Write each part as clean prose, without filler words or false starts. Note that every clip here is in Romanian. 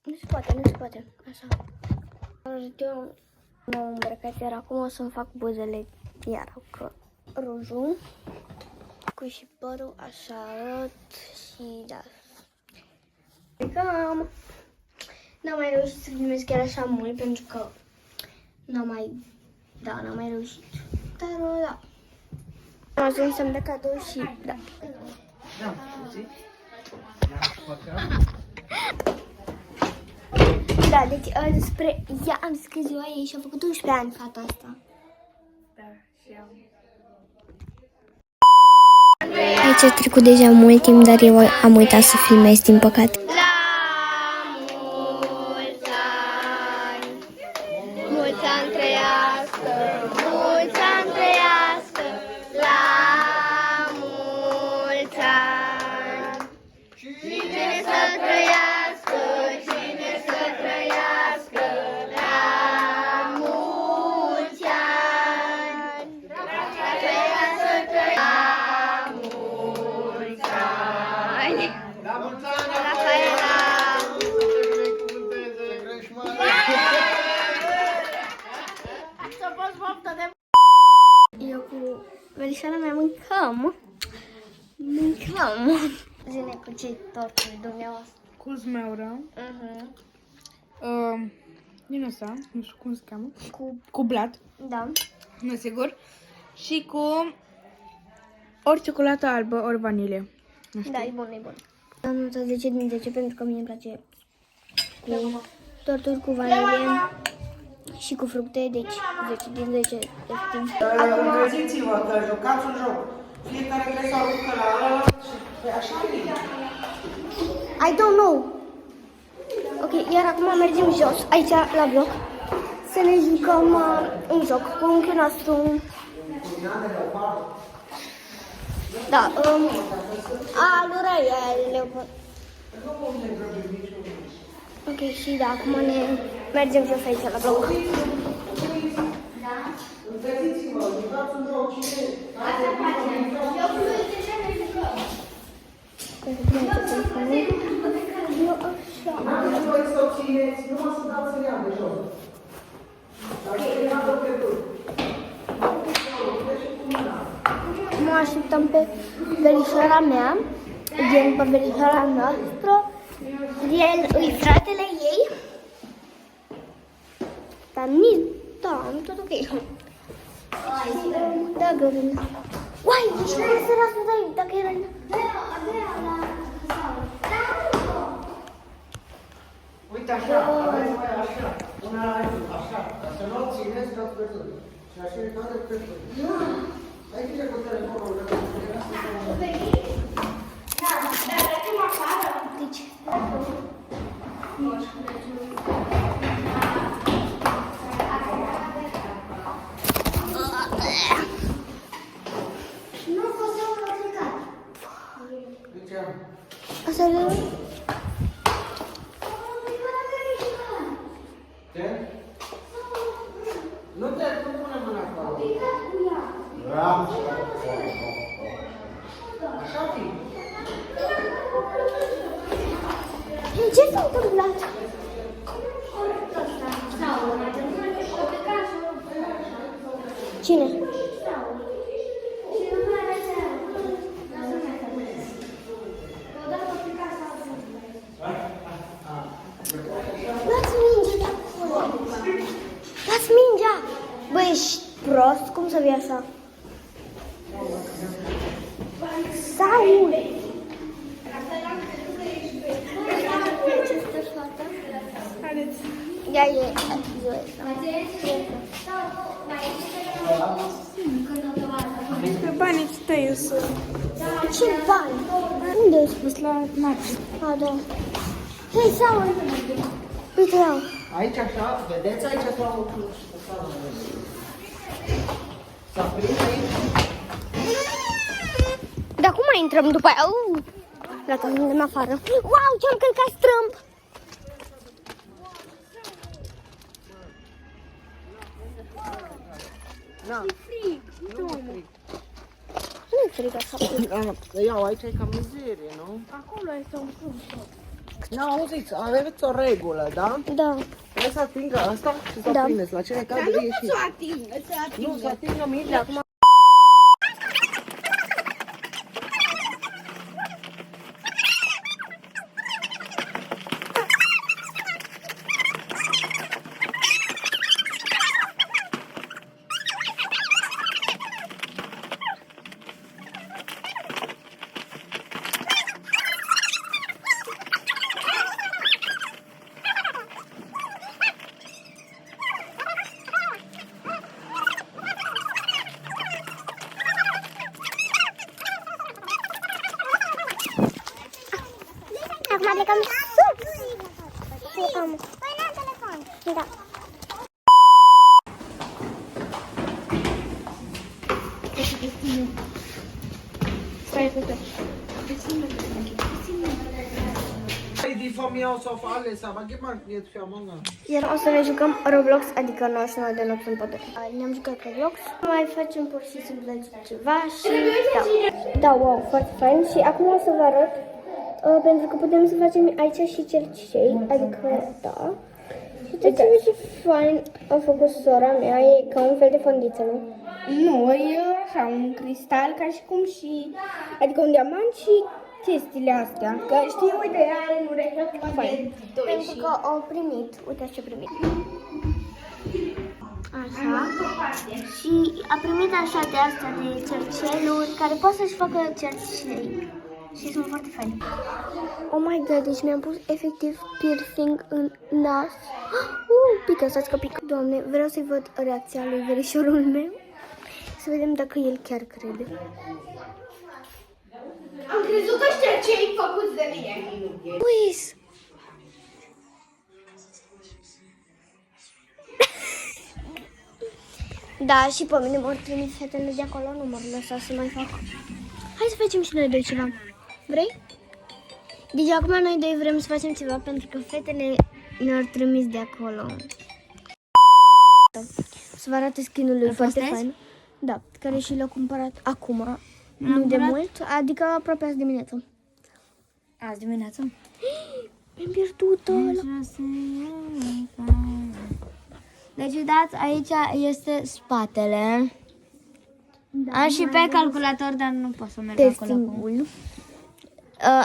Nu se poate, nu se poate. Așa. Arăt eu m-am îmbrăcat, iar acum o să-mi fac buzele iar cu rujul. Cu și părul, așa arăt și da. Cam n-am mai reușit să filmez chiar așa mult pentru că n-am mai reușit. Dar da. Am ajuns să-mi dea cadou și da. Da, deci despre ea am zis că ziua ei și-a făcut 11 ani fata asta. Da, și eu. Aici a trecut deja mult timp, dar eu am uitat să filmez, din păcate. Mulți ani trăiască, mulți ani trăiască, la mulți ani. Cine să trăiască, cine să trăiască, la mulți ani. Trăiască, la mulți ani. La mulți ani, Rafaela. Eu cu verișoara mea mâncăm. Zine cu ce tortul dumneavoastră. Cu zmeură. Din ăsta, nu știu cum se cheamă. Cu blat, Da. nu sigur. Și cu ori ciocolată albă, ori vanilie. Da, e bun, e bun. Am notat 10 din 10 pentru că mie îmi place cu torturi cu vanilie și cu fructe, deci 10 din 10 efectiv. Încălziți-vă că jucați un joc. Fiecare trebuie să aruncă la ăla și așa e. I don't know. Ok, iar acum mergem jos, aici la bloc, să ne jucăm un joc cu unchiul nostru. Da, alura el. Ok, și da, acum ne mergem jos aici la bloc. Încălziți-vă, jucați un joc. Cine? N-aveți voi să o țineți, numai să dați în ea de jos. Dar și în altă pierdut. Mă așteptăm pe verișoara mea, gen pe verișoara noastră. El îi fratele ei. Dar nici, da, nu tot ok. Da, Gărin. Uai, ești la sărăsul de aici, dacă era... Uite așa, aveți voi așa. Una la altul, așa. Dar să nu o țineți ca pierdut. Și așa e toate pierdut. Ai grijă cu telefonul, că era să Deci... Nu a fost eu plecat. De ce? Asta e... Ce? Nu te pune mâna acolo. Bravo. Așa fi. Ce s-a întâmplat? Cine? Dați mingea de acolo! Dați mingea! Băi, ești prost? Cum să vii așa? Saul! Haideți. Ea e Zoe. Pe banii tăi să... Ce bani? Unde ai spus? la Naci. A, da. Hei, Saul! Uite, iau. Aici așa, vedeți aici sau s-a prins aici? Dar cum mai intrăm după aia? Gata, suntem afară. Wow, ce-am călcat strâmb! Da. E frig. Nu mă frig. Nu e frig așa. Iau, aici e ca mizerie, nu? Acolo este un punct. Nu, auziți, aveți o regulă, da? Da. Trebuie să atingă asta și să Da. prindeți. La cine cade ieși. Nu, să atingă mingea. Acum Acum plecăm sus. Și am. Păi n-am telefon. Da. die von mir aus auf alles, aber gib mal jetzt für Among Us. Iar o să ne jucăm Roblox, adică 99 de nopți în pădure. Ne-am jucat Roblox, mai facem pur și simplu ceva și da, wow, foarte fain. Și acum o să vă arăt, pentru că putem să facem aici și cercei, adică da. Și uitați-vă ce fain a făcut sora mea, e ca un fel de fondiță, nu? Nu, e așa, un cristal ca și cum și... Adică un diamant și chestiile astea. Că știi, uite, ea are în ureche acum de 2 Pentru și... că au primit, uitați ce primit. Așa. Și a primit așa de astea de cerceluri care pot să-și facă cercei. Și sunt foarte faini. Oh my god, deci mi-am pus efectiv piercing în nas. Pică, stați că pică. Doamne, vreau să-i văd reacția lui verișorul meu. Să vedem dacă el chiar crede. Am crezut că ăștia ce-ai făcut de mine. Luis! Da, și pe mine m-au trimis fetele de acolo, nu m-au lăsat să mai fac. Hai să facem și noi doi ceva. Vrei? Deci acum noi doi vrem să facem ceva pentru că fetele ne-au trimis de acolo. Să vă arate skin-ul lui foarte fain. Da, care și l-a cumpărat acum, nu de mult, adică aproape azi dimineață. Azi dimineață? Mi-am pierdut-o. Deci, uitați, aici este spatele. Am și pe calculator, dar nu pot să merg acolo acum. Testingul.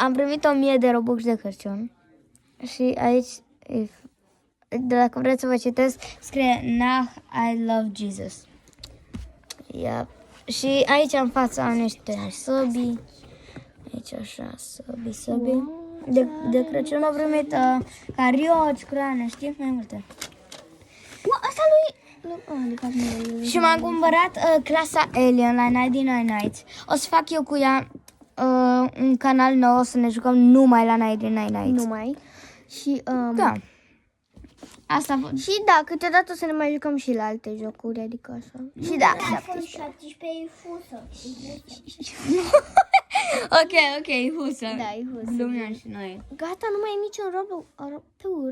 Am primit 1000 de Robux de Crăciun. Și aici, dacă vreți să vă citesc, scrie Nah, I love Jesus. Yep. Și aici în fața am niște săbii. Aici așa, săbii. De Crăciun au primit carioci, creane, știi? Mai multe. Asta lui... Și m-am cumpărat clasa Alien la 99 Nights. O să fac eu cu ea un canal nou, o să ne jucăm numai la 99 Nights. Numai. Și, Da. Asta și da, câteodată o să ne mai jucăm și la alte jocuri, adică așa. Și da, 17 e fusă. ok, husă. Da, e husă. Glumeam și noi. Gata, nu mai e niciun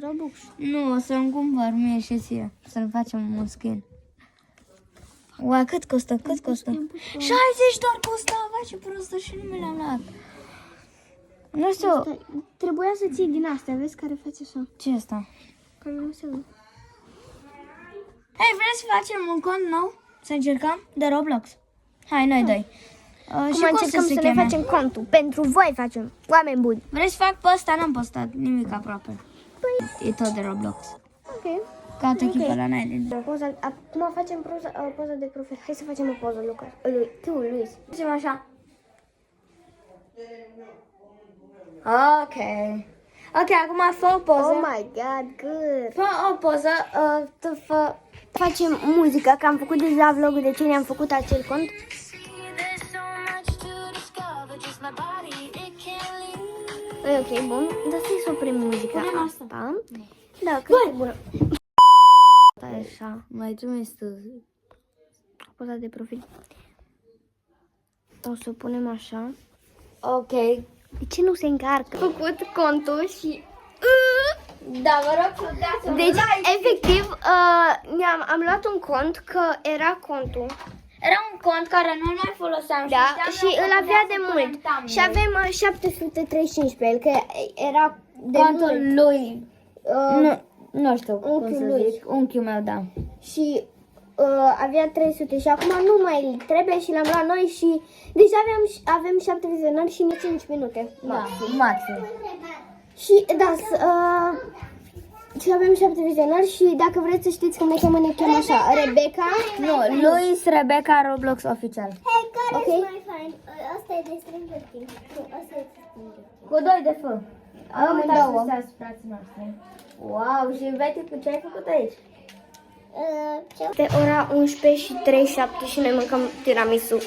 Robux. Nu, o să-mi cumpăr mie și ție. Să-mi facem un skin. Ua, cât costă? 60 doar costa, vai ce prostă și nu mi l-am luat. Nu știu, Trebuia să ții din astea, vezi, care face așa. ce e asta? Care nu se vede. Hei, vrei să facem un cont nou? Să încercăm? De Roblox. Hai, noi doi. Cum încercăm să ne facem contul. Pentru voi facem, oameni buni. Vrei să fac pe ăsta? N-am postat nimic aproape. E tot de Roblox. Ok. Ca o echipă la Nine. Acum facem poza de profil. Hai să facem o poză, Lucas. Luis. Facem așa. Ok. Ok, acum fă o poză. Oh my god, good. Fă o poză. Tu fă... Facem muzică, că am făcut deja vlogul de ce ne-am făcut acel cont. E ok, bun. Dar să-i oprim muzica asta. Da, că e bună. Așa. Mai trebuie să... Poza de profil. O să o punem așa. Ok. De ce nu se încarcă? Am făcut contul și... Da, vă rog să dați un Deci, efectiv, am luat un cont, că era contul Era un cont care noi nu-l foloseam Da, știam și eu că îl puteam avea să de punem mult. thumbnail. Și avem 735 pe el, că era de Contul mult. lui. Uh, Nu știu cum Unchiul să lui. zic. Unchiul meu, da. Și avea 300 și acum nu mai trebuie și l-am luat noi și deja avem 7 vizionări și nici 5 minute. Da, maxim. Și da, și avem 7 vizionări și dacă vreți să știți cum ne cheamă, ne cheamă așa, Rebecca. Nu, Luis Rebecca Roblox Oficial. Hey, care Ok. mai fain? Asta e de Stranger Things. Nu, asta e de Stranger Things. Cu 2 de F. Amândouă. Frații noștri. Wow, și Betty, cu ce ai făcut aici? Ce? Este ora 11 și 37 și noi mâncăm tiramisu.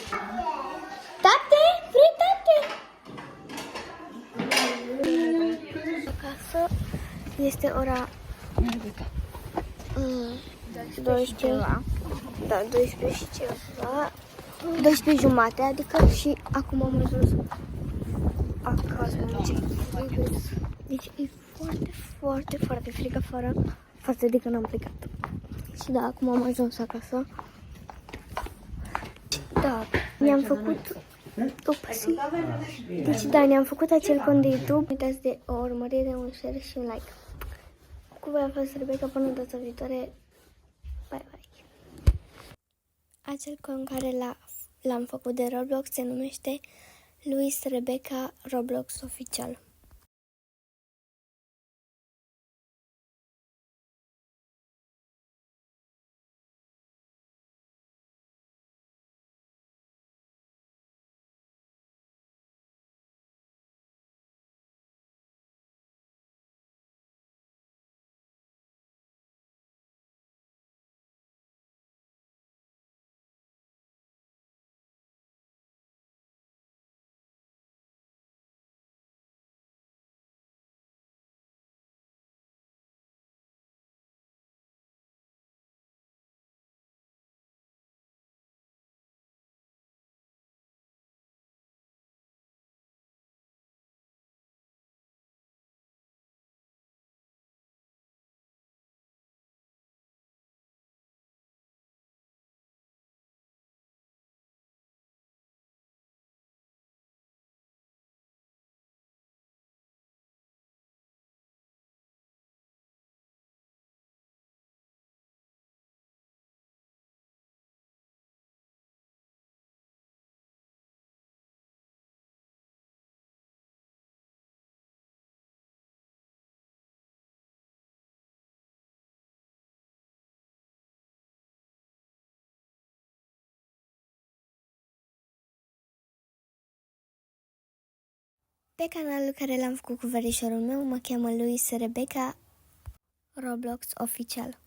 Tate, vrei tate? Acasă este ora 12. Da, 12 și ceva. 12 jumate, adică și acum am ajuns acasă. Deci e foarte, foarte, foarte frig afară față de când am plecat. Și da, acum am ajuns acasă. Da, mi-am făcut... Upsi. Deci da, ne-am făcut acel cont de YouTube. Uitați de o urmărire, un share și un like. Cu voi a fost Rebecca, până data viitoare. Bye, bye. Acel cont care l-am făcut de Roblox se numește Luis Rebecca Roblox Oficial. Pe canalul care l-am făcut cu verișorul meu mă cheamă Luis Rebecca Roblox Oficial.